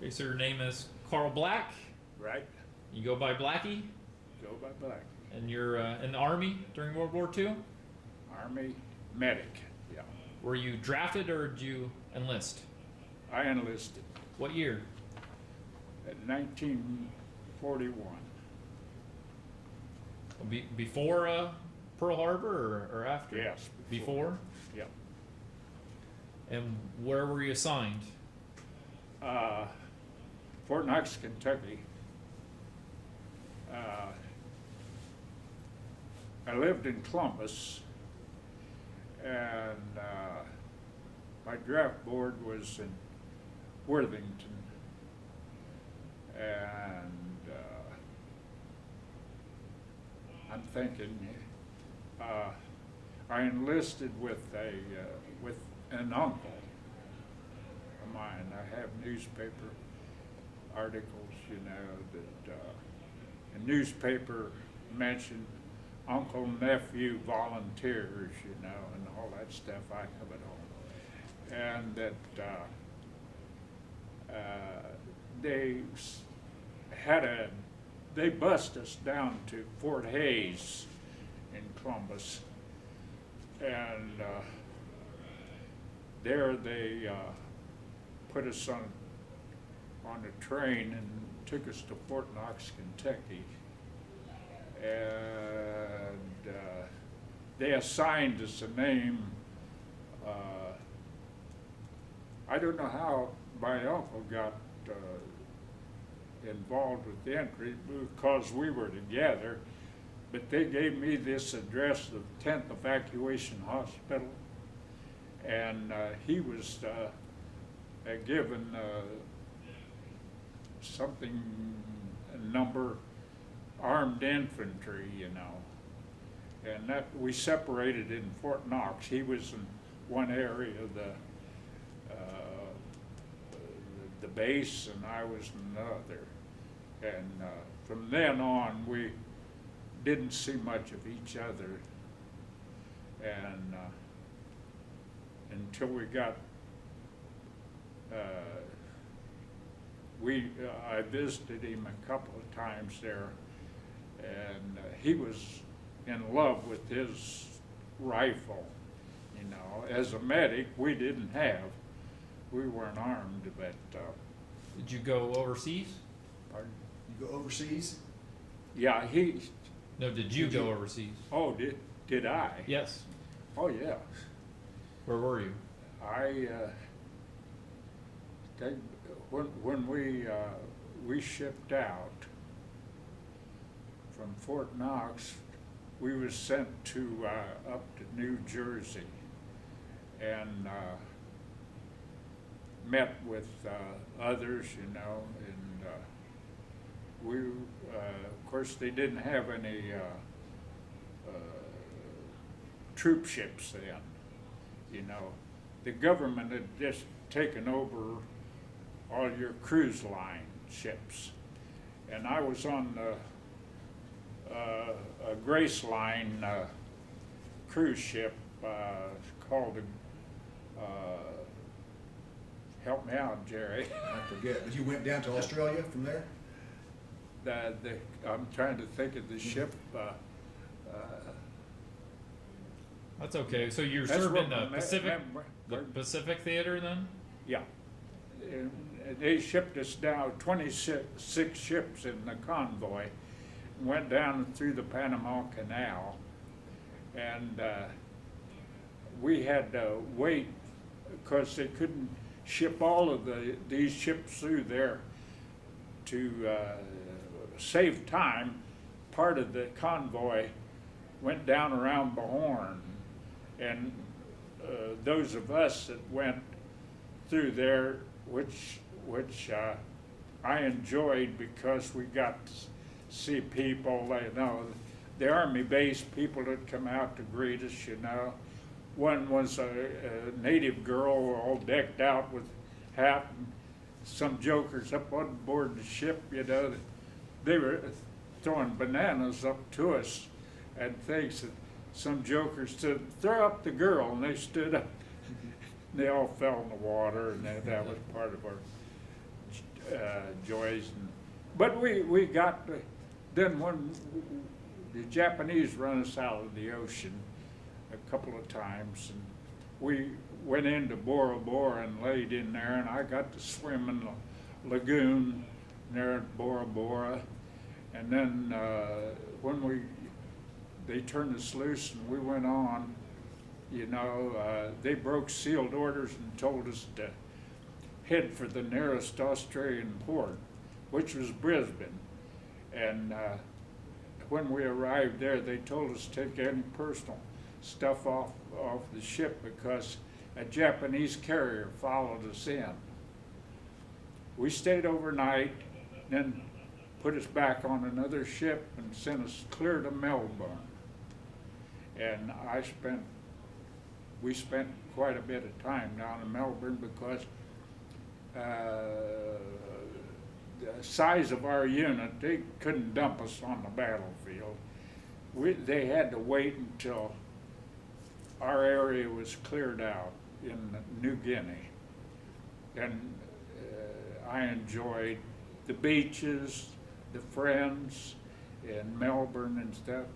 Okay, so your name is Carl Black. Right. You go by Blackie, Go by Black. and you're in the Army during World War II. Army medic. Yeah. Were you drafted or did you enlist? I enlisted What year? in 1941. Before Pearl Harbor or after? Yes. Before? Yeah. And where were you assigned? Fort Knox, Kentucky. I lived in Columbus, and my draft board was in Worthington, and I'm thinking I enlisted with an uncle of mine. I have newspaper articles, you know, that a newspaper mentioned uncle, nephew, volunteers, you know, and all that stuff. I have it all. And that they bussed us down to Fort Hayes in Columbus. And there they put us on a train and took us to Fort Knox, Kentucky. And they assigned us a name. I don't know how my uncle got involved with the entry because we were together, but they gave me this address of 10th Evacuation Hospital, and he was given something, a number, armed infantry, you know, and that we separated in Fort Knox. He was in one area of the base, and I was in another. And from then on, we didn't see much of each other, and until we got I visited him a couple of times there, and he was in love with his rifle. You know, as a medic, we didn't have. We weren't armed, but. Did you go overseas? Pardon? You go overseas? Yeah, No, did you go overseas? Oh, did I? Yes. Oh, yeah. Where were you? When we shipped out from Fort Knox, we was sent to up to New Jersey, and met with others, you know, and we, of course, they didn't have any troop ships then, you know. The government had just taken over all your cruise line ships, and I was on a Grace Line cruise ship called help me out, Jerry. I forget, but you went down to Australia from there? I'm trying to think of the ship. That's okay. So you That's served what in the my Pacific, the pardon? Pacific Theater then? Yeah. And they shipped us down 26 ships in the convoy, went down through the Panama Canal, and we had to wait because they couldn't ship all of these ships through there to save time. Part of the convoy went down around Bahorn, and those of us that went through there, which I enjoyed because we got to see people, you know, the Army base people that come out to greet us, you know. One was a native girl all decked out with hat, and some jokers up on board the ship, you know, they were throwing bananas up to us and things. And some jokers said, "Throw up the girl," and they stood up. They all fell in the water, and that was part of our joys. But we got, then when the Japanese run us out of the ocean a couple of times, and we went into Bora Bora and laid in there, and I got to swim in the lagoon there at Bora Bora. And then when they turned us loose and we went on, you know, they broke sealed orders and told us to head for the nearest Australian port, which was Brisbane. And when we arrived there, they told us to take any personal stuff off the ship because a Japanese carrier followed us in. We stayed overnight, then put us back on another ship and sent us clear to Melbourne. And we spent quite a bit of time down in Melbourne because the size of our unit, they couldn't dump us on the battlefield. They had to wait until our area was cleared out in New Guinea. And I enjoyed the beaches, the friends in Melbourne and stuff.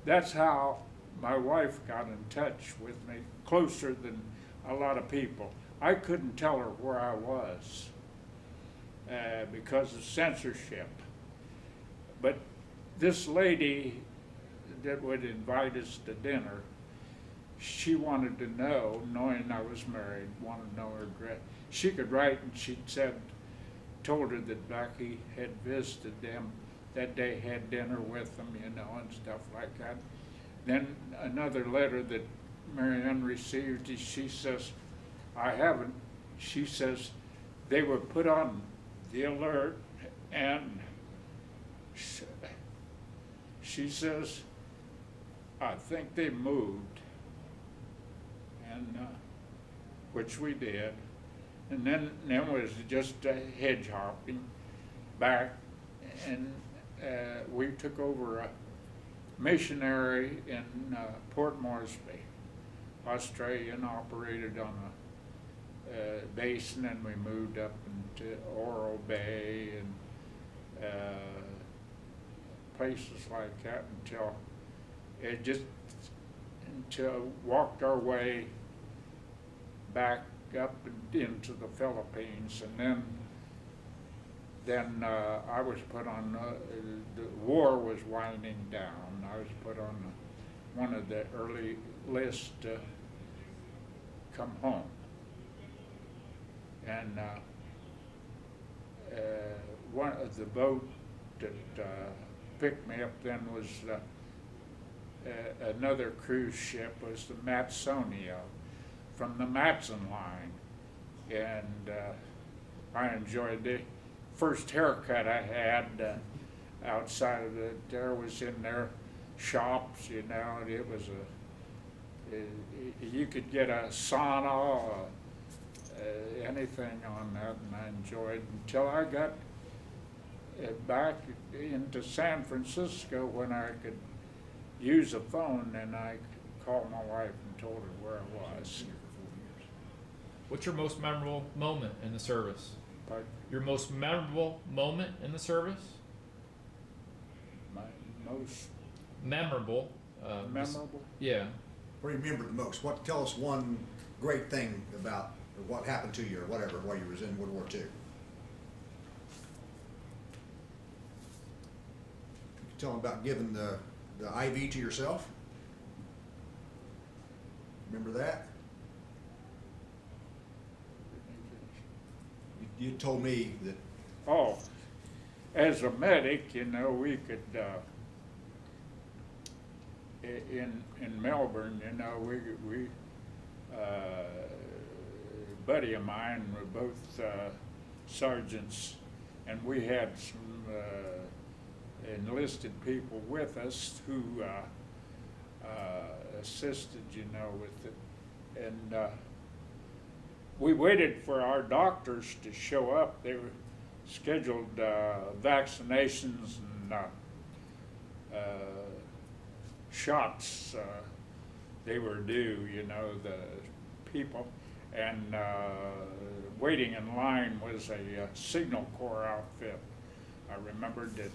That's how my wife got in touch with me, closer than a lot of people. I couldn't tell her where I was because of censorship. But this lady that would invite us to dinner, she wanted to know, knowing I was married, wanted to know her address. She could write, and she told her that Becky had visited them, that day had dinner with them, you know, and stuff like that. Then another letter that Marianne received, she says, I haven't. She says, they were put on the alert, and she says, I think they moved, and which we did. And then was just hedge hopping back, and we took over a missionary in Port Moresby, Australia, and operated on a base, and then we moved up into Oro Bay and places like that until walked our way back up into the Philippines, and then I was put on, the war was winding down. I was put on one of the early lists to come home. And one of the boat that picked me up then was another cruise ship, was the Matsonia from the Matson line. And I enjoyed the first haircut I had outside of there was in their shops, you know, and it was you could get a sauna, anything on that, and I enjoyed until I got back into San Francisco when I could use a phone, and I called my wife and told her where I was. What's your most memorable moment in the service? Pardon? Your most memorable moment in the service? My most Memorable. memorable? Yeah. What do you remember the most? Tell us one great thing about what happened to you or whatever while you was in World War II. You can tell them about giving the IV to yourself. Remember that? You told me that. Oh, as a medic, you know, we could, in Melbourne, you know, we a buddy of mine were both sergeants, and we had some enlisted people with us who assisted, you know, with it. And we waited for our doctors to show up. They were scheduled vaccinations and shots. They were due, you know, the people. And waiting in line was a Signal Corps outfit. I remembered that,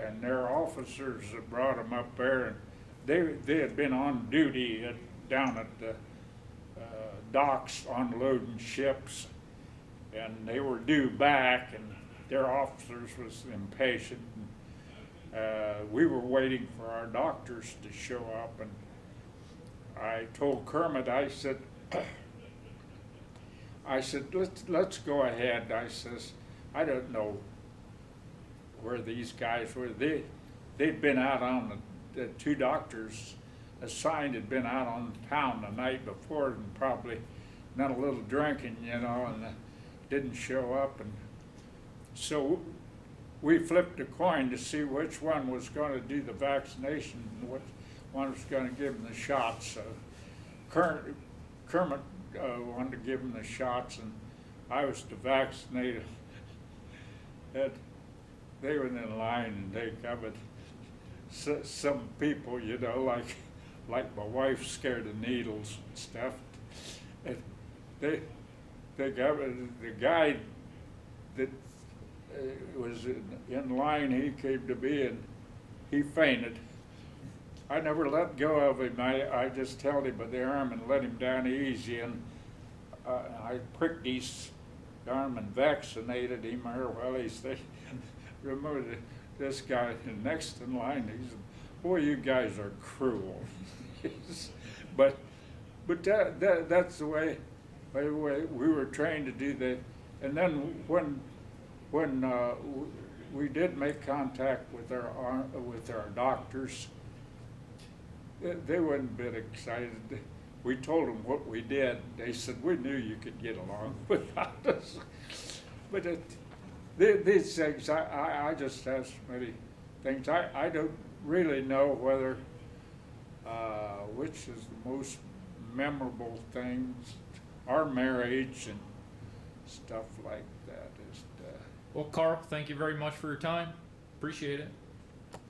and their officers that brought them up there, and they had been on duty down at the docks unloading ships, and they were due back, and their officers was impatient. We were waiting for our doctors to show up, and I told Kermit, I said, let's go ahead. I says, I don't know where these guys were. They'd been out on the two doctors assigned had been out on town the night before and probably done a little drinking, you know, and didn't show up. And so we flipped a coin to see which one was going to do the vaccination and which one was going to give them the shots. So Kermit wanted to give them the shots, and I was to vaccinate them. They were in line, and they covered some people, you know, like my wife scared of needles and stuff. And they got the guy that was in line. He came to me and he fainted. I never let go of him. I just held him by the arm and let him down easy, and I pricked his arm and vaccinated him. Well, remember this guy next in line. He said, "Boy, you guys are cruel." but that's the way we were trained to do that. And then when we did make contact with our doctors, they weren't a bit excited. We told them what we did. They said, "We knew you could get along without us." But these things, I just have so many things. I don't really know whether which is the most memorable things. Our marriage and stuff like that is. Well, Carl, thank you very much for your time. Appreciate it.